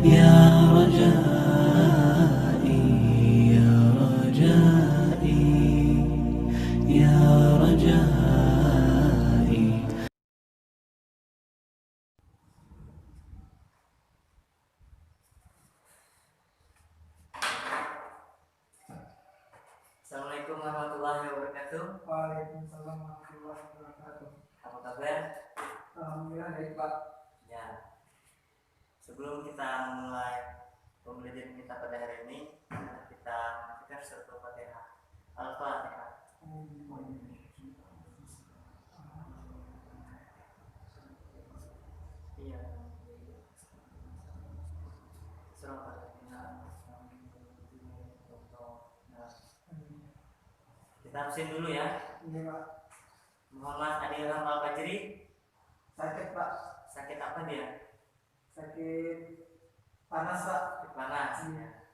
يا رجائي يا رجائي يا رجائي. Assalamualaikum warahmatullahi wabarakatuh. Waalaikumsalam warahmatullahi wabarakatuh. Apa kabar? Alhamdulillah baik Pak. Ya. Sebelum kita mulai pembelajaran kita pada hari ini, kita mengajarkan surat Al-Fatihah. Al-Fatihah. Iya. Surat Al-Fatihah. Kita absen dulu ya. Ini Pak. Muhammad Adilham Al-Fajri. Sakit Pak. Sakit apa dia? Sakit panas Pak. Sakit panas. Iya.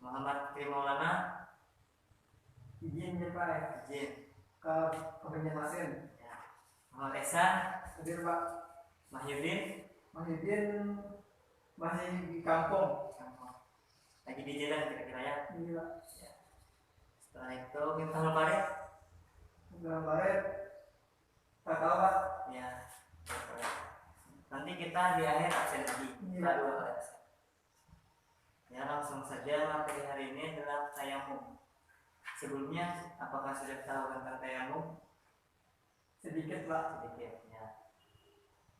Muhammad Maulana. Izin ya Pak ya. Izin. Ke Banjarmasin. Ya. Muhammad Esa. Hadir Pak. Mahyudin. Mahyudin masih di kampung. Lagi di jalan kira-kira ya. Iya. Setelah itu Miftahul Farid. Dalam baret. Tak tahu Pak. Ya. Nanti kita di akhir absen lagi. Iya. Kita 2 kali absen. Ya, langsung saja materi hari ini adalah tayamum. Sebelumnya apakah sudah tahu tentang tayamum? Sedikit Pak. Sedikit ya.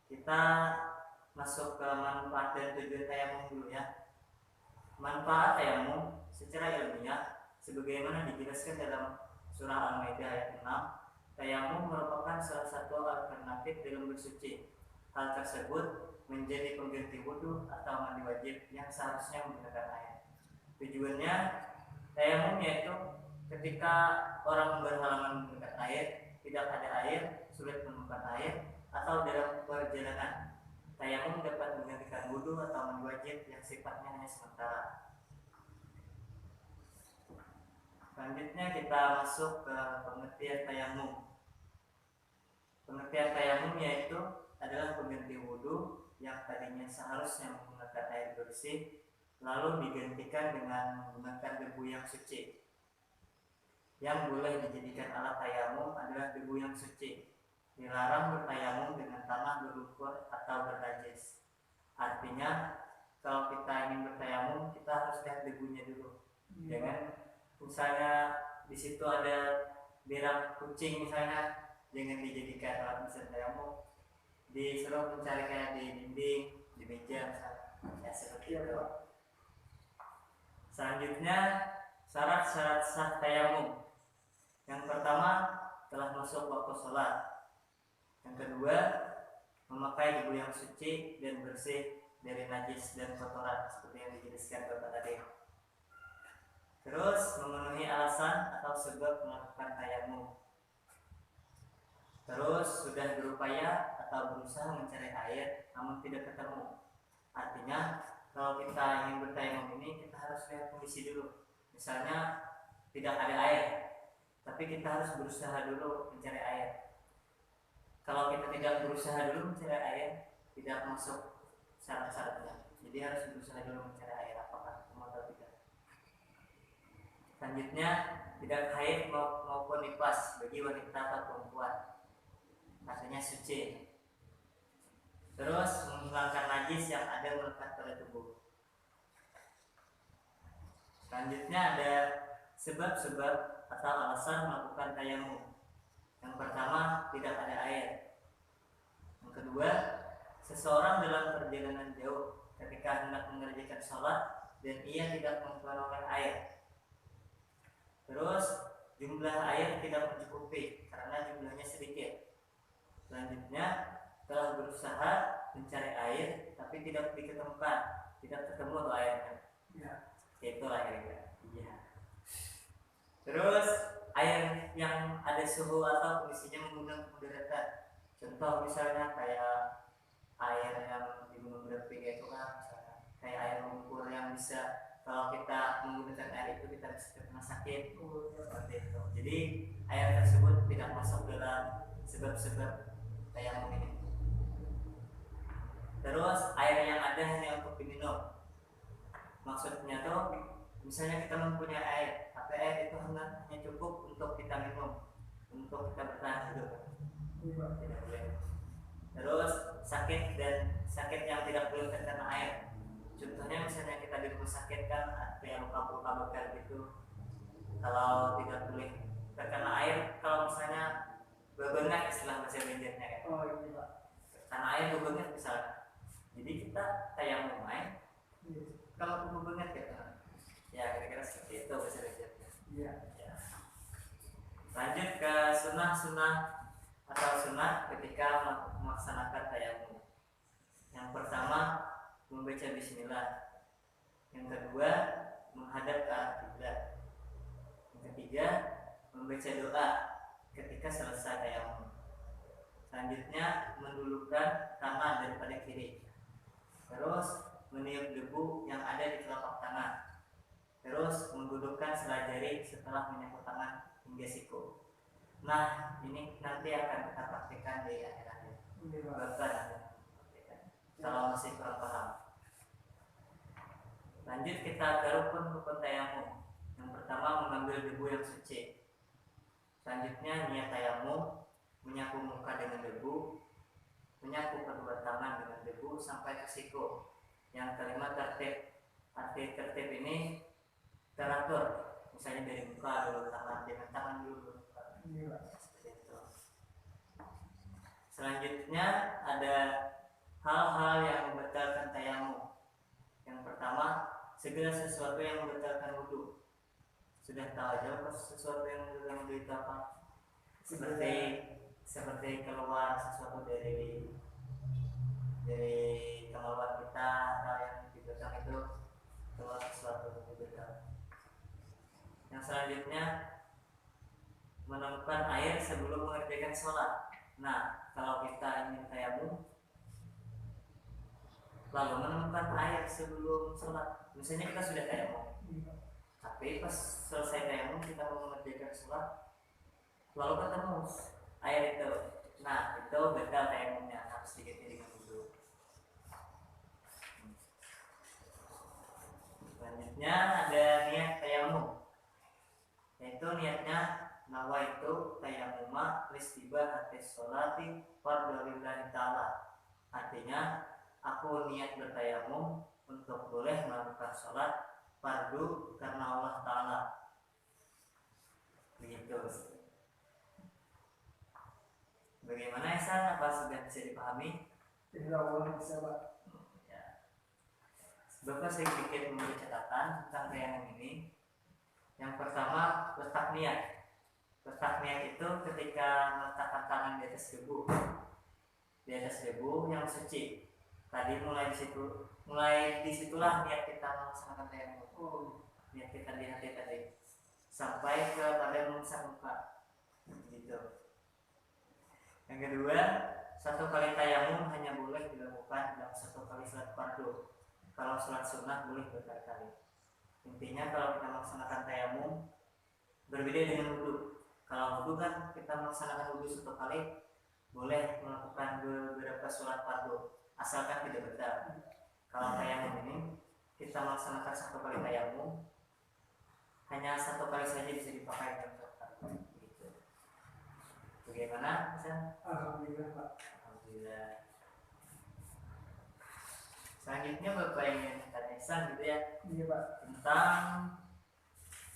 Kita masuk ke manfaat dan tujuan tayamum dulu ya. Manfaat tayamum secara ilmiah sebagaimana dijelaskan dalam surah Al-Maidah ayat 6, tayamum merupakan salah satu alternatif dalam bersuci. Hal tersebut menjadi pengganti wudhu atau mandi wajib yang seharusnya menggunakan air. Tujuannya tayamum yaitu ketika orang berhalangan menggunakan air, tidak ada air, sulit menemukan air, atau dalam perjalanan, tayamum dapat menggantikan wudhu atau mandi wajib yang sifatnya hanya sementara. Selanjutnya kita masuk ke pengertian tayamum. Pengertian tayamum yaitu adalah pengganti wudhu yang tadinya seharusnya menggunakan air bersih lalu digantikan dengan menggunakan debu yang suci. Yang boleh dijadikan alat tayamum adalah debu yang suci. Dilarang bertayamum dengan tanah berlumpur atau bernajis. Artinya kalau kita ingin bertayamum kita harus lihat debunya dulu. Jangan misalnya di situ ada berak kucing misalnya, jangan dijadikan alat mesin tayamum. Disuruh mencari kayak di dinding, di meja misalnya. Ya seperti itu. Selanjutnya syarat-syarat sah tayamum. Yang pertama telah masuk waktu sholat. Yang kedua memakai debu yang suci dan bersih dari najis dan kotoran seperti yang dijelaskan Bapak tadi. Terus memenuhi alasan atau sebab melakukan tayamum. Terus sudah berupaya atau berusaha mencari air namun tidak ketemu. Artinya kalau kita ingin bertayamum ini kita harus lihat kondisi dulu. Misalnya tidak ada air, tapi kita harus berusaha dulu mencari air. Kalau kita tidak berusaha dulu mencari air, tidak masuk syarat-syaratnya. Jadi harus berusaha dulu mencari air apakah ketemu atau tidak. Selanjutnya tidak haid maupun nifas bagi wanita atau perempuan, artinya suci. Terus menghilangkan najis yang ada melekat pada tubuh. Selanjutnya ada sebab-sebab atau alasan melakukan tayamum. Yang pertama tidak ada air. Yang kedua seseorang dalam perjalanan jauh ketika hendak mengerjakan sholat dan ia tidak memperoleh air. Terus jumlah air tidak mencukupi karena jumlahnya sedikit. Selanjutnya telah berusaha mencari air tapi tidak diketemukan, tidak ketemu tuh airnya. Ya. Itulah kira-kira. Iya. Terus air yang ada suhu atau kondisinya mengundang kemudaratan. Contoh misalnya kayak air yang di gunung berapi itu kan, misalnya kayak air lumpur yang bisa kalau kita menggunakan air itu kita bisa kena sakit seperti itu. Jadi air tersebut tidak masuk dalam sebab-sebab tayamum ini. Terus air yang ada hanya untuk diminum. Maksudnya tuh misalnya kita mempunyai air, tapi air itu hanya cukup untuk kita minum, untuk kita bertahan hidup. Iya Pak. Tidak boleh. Terus sakit yang tidak boleh terkena air. Contohnya misalnya kita di rumah sakit kan ada yang luka-luka bakar gitu. Kalau tidak boleh terkena air, kalau misalnya bebengan istilah bahasa Indonesia kan. Oh iya Pak. Karena air bebengan misalnya. Jadi kita tayamum air. Iya. Kalau bebengan gitu. Ya kira-kira seperti itu bahasa Indonesia. Iya. Ya. Lanjut ke sunnah-sunnah atau sunat ketika melaksanakan tayamum. Yang pertama membaca bismillah. Yang kedua menghadap ke arah kiblat. Yang ketiga membaca doa ketika selesai tayamum. Selanjutnya mendulukan tangan daripada kiri. Terus meniup debu yang ada di telapak tangan. Terus menggunakan sela jari setelah menyapu tangan hingga siku. Nah, ini nanti akan kita praktikkan di akhir-akhir. Iya Pak. Bapak nanti praktikkan. Kalau masih kurang paham. Lanjut kita ke rukun tayamum. Yang pertama mengambil debu yang suci. Selanjutnya niat tayamum, menyapu muka dengan debu, menyapu kedua tangan dengan debu sampai ke siku. Yang kelima tertib. Arti tertib ini teratur. Misalnya dari muka dulu tangan, dengan tangan dulu. Iya Pak. Seperti itu. Selanjutnya ada hal-hal yang membatalkan tayamum. Yang pertama, segala sesuatu yang membatalkan wudu. Sudah tahu aja apa sesuatu yang membatalkan wudu itu apa? Seperti keluar sesuatu dari kemauan kita atau yang di belakang itu keluar sesuatu yang dibatalkan. Yang selanjutnya menemukan air sebelum mengerjakan sholat. Nah, kalau kita ingin tayamum lalu menemukan air sebelum sholat, misalnya kita sudah tayamum, tapi pas selesai tayamum kita mau mengerjakan sholat, lalu ketemu air itu, nah itu batal tayamumnya, harus diganti dengan wudu. Selanjutnya ada niat tayamum, yaitu niatnya nawaitu tayamuma listiba hatis sholati fardhu lillahi ta'ala. Artinya aku niat bertayamum untuk boleh melakukan sholat fardu karena Allah Ta'ala. Begitu. Bagaimana Ihsan? Apa sudah bisa dipahami? Insya Allah bisa Pak. Ya. Bapak sedikit memberi catatan tentang tayamum ini. Yang pertama letak niat. Letak niat itu ketika meletakkan tangan di atas debu yang suci. Tadi mulai disitulah niat kita melaksanakan tayamum. Niat kita di hati tadi sampai kepada mengusap muka. Gitu. Yang kedua, satu kali tayamum hanya boleh dilakukan dalam satu kali salat fardu. Kalau salat sunnah boleh berkali-kali. Intinya kalau kita melaksanakan tayamum berbeda dengan wudu. Kalau wudu kan kita melaksanakan wudu satu kali, boleh melakukan beberapa sholat fardu asalkan tidak batal. Kalau tayamum ini kita melaksanakan satu kali tayamum, hanya satu kali saja bisa dipakai dalam sholat fardu. Gitu. Bagaimana? Bisa? Alhamdulillah Pak. Alhamdulillah. Selanjutnya Bapak ingin tanya Ihsan gitu ya, Iya Pak. tentang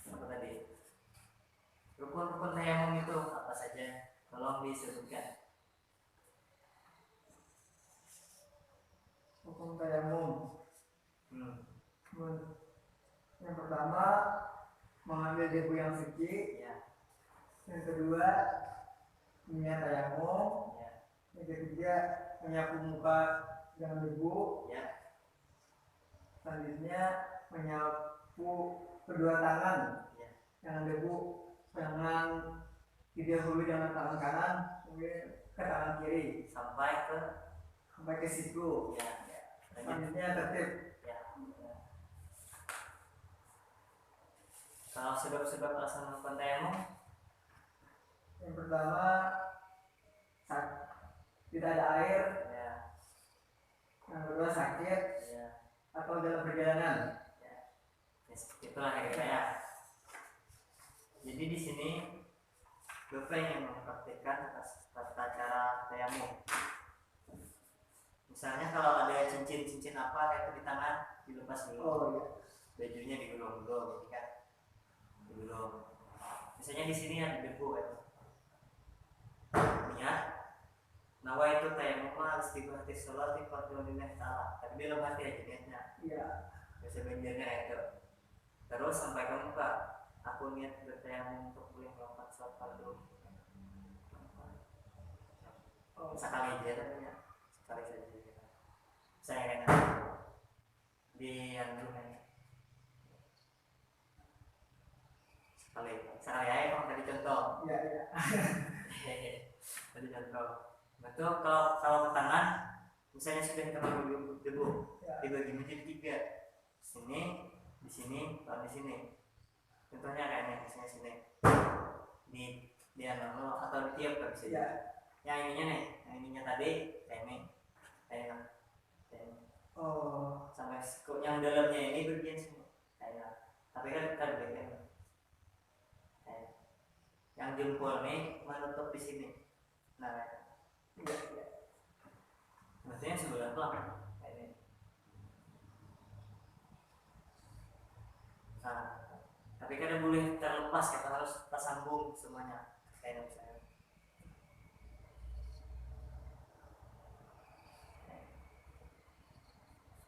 apa tadi? Rukun-rukun tayamum itu apa saja? Tolong disebutkan. Hukum tayamum. Yang pertama mengambil debu yang suci. Ya, Yang kedua niat tayamum. ya, Yang ketiga menyapu muka dengan debu. ya, Selanjutnya menyapu kedua tangan ya. dengan debu. Jangan didahului dengan tangan kanan, kemudian ke tangan kiri Sampai sampai ke siku. ya, ya. Lanjut. Selanjutnya tertib. Ya. Kalau sebab-sebab alasan melakukan tayamum, Yang pertama tidak ada air. ya, Yang kedua sakit ya, atau dalam perjalanan. ya. Itulah kira-kira ya. Jadi di sini Bapak yang mempraktikkan tata cara tayamum. Misalnya kalau ada cincin-cincin apa kayak di tangan dilepas dulu. Oh iya. Bajunya digulung-gulung, kan? Digulung. Misalnya di sini ada debu kan. Niat. Nawa itu tayamum istighfar sholat di fardhillah ta'ala. Tapi dalam hati aja niatnya. Iya. Biasa banjirnya itu. Terus sampai ke muka. Aku niat bertayamum untuk boleh melakukan sholat fardu. Oh. Sekali aja katanya. Sekali saja. Saya kena di andungan sekali aja kalau tadi contoh. Iya iya. Tadi contoh. Betul kalau ke tangan, misalnya sudah kena debu, Ya. dibagi menjadi 3. Di sini, kalau di sini. Contohnya kayaknya misalnya sini. Di anu atau di tiap nggak bisa. Iya. Yang ininya tadi kayak Oh. sampai yang dalamnya ini bagian sini tapi kan bagian yang jempol nih menutup di sini. Nah, Iya iya. maksudnya sebelah pelan kayak ini. Nah, tapi kan boleh terlepas, kita harus tersambung semuanya kayak misalnya.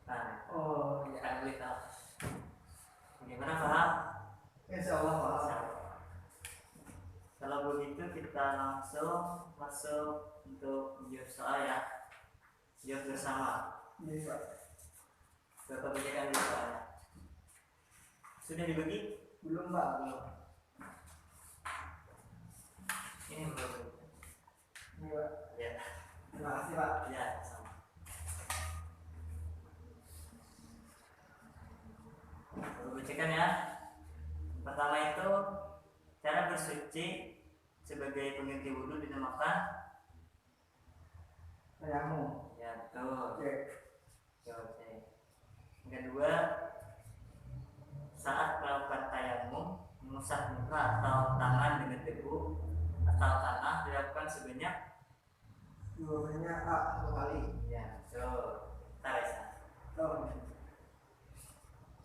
Nah, Oh iya. kan boleh tahu. Bagaimana paham? Insya Allah paham. Kalau begitu kita langsung masuk untuk menjawab soal ya. Jawab bersama. Iya Pak. Bapak bacakan dulu soalnya. Sudah dibagi? Belum Pak. Belum. Ini belum. Iya Pak. Ya, Terima kasih Pak. ya sama. Bapak bacakan ya. Pertama itu cara bersuci sebagai pengganti wudhu dinamakan Tayamum. ya betul. Oke. Oke. Yang kedua, saat melakukan tayamum, mengusap muka atau tangan dengan debu atau tanah dilakukan sebanyak Jawabannya A 1 kali. ya betul. Kita baca. Oh.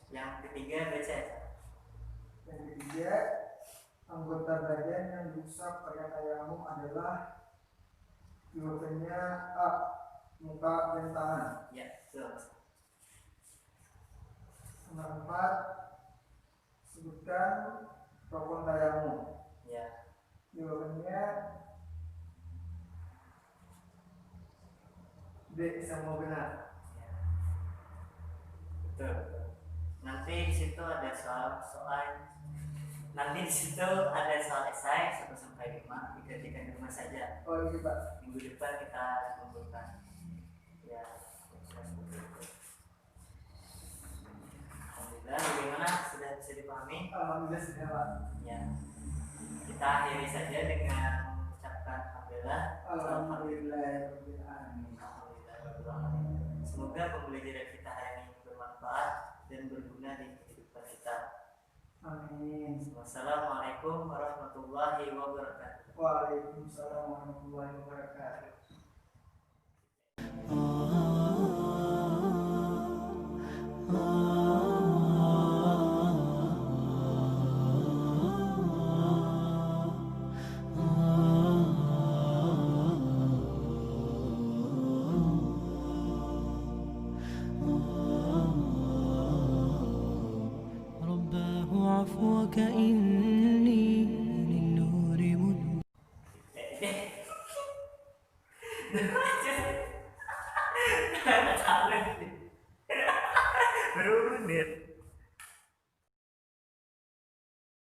Yang ketiga baca ya. Yang ketiga, anggota badan yang diusap pada tayamum adalah jawabannya A, muka dan tangan. Ya betul. Nomor 4, sebutkan rukun tayamum. Ya Jawabannya B, semua benar. ya betul. Nanti di situ ada soal. Nanti di situ ada soal esai 1 sampai 5 dikerjakan di rumah saja. Oh iya Pak. Minggu depan kita kumpulkan. Ya, seperti itu. Alhamdulillah, bagaimana sudah bisa dipahami? Alhamdulillah sudah Pak. Ya, kita akhiri saja dengan mengucapkan alhamdulillah. Alhamdulillah. Alhamdulillah. Semoga pembelajaran kita hari ini bermanfaat dan berguna di kehidupan kita. Amin. Wassalamualaikum warahmatullahi wabarakatuh. Waalaikumsalam warahmatullahi wabarakatuh. رباه عفوك إني للنور مدعو. Berunit.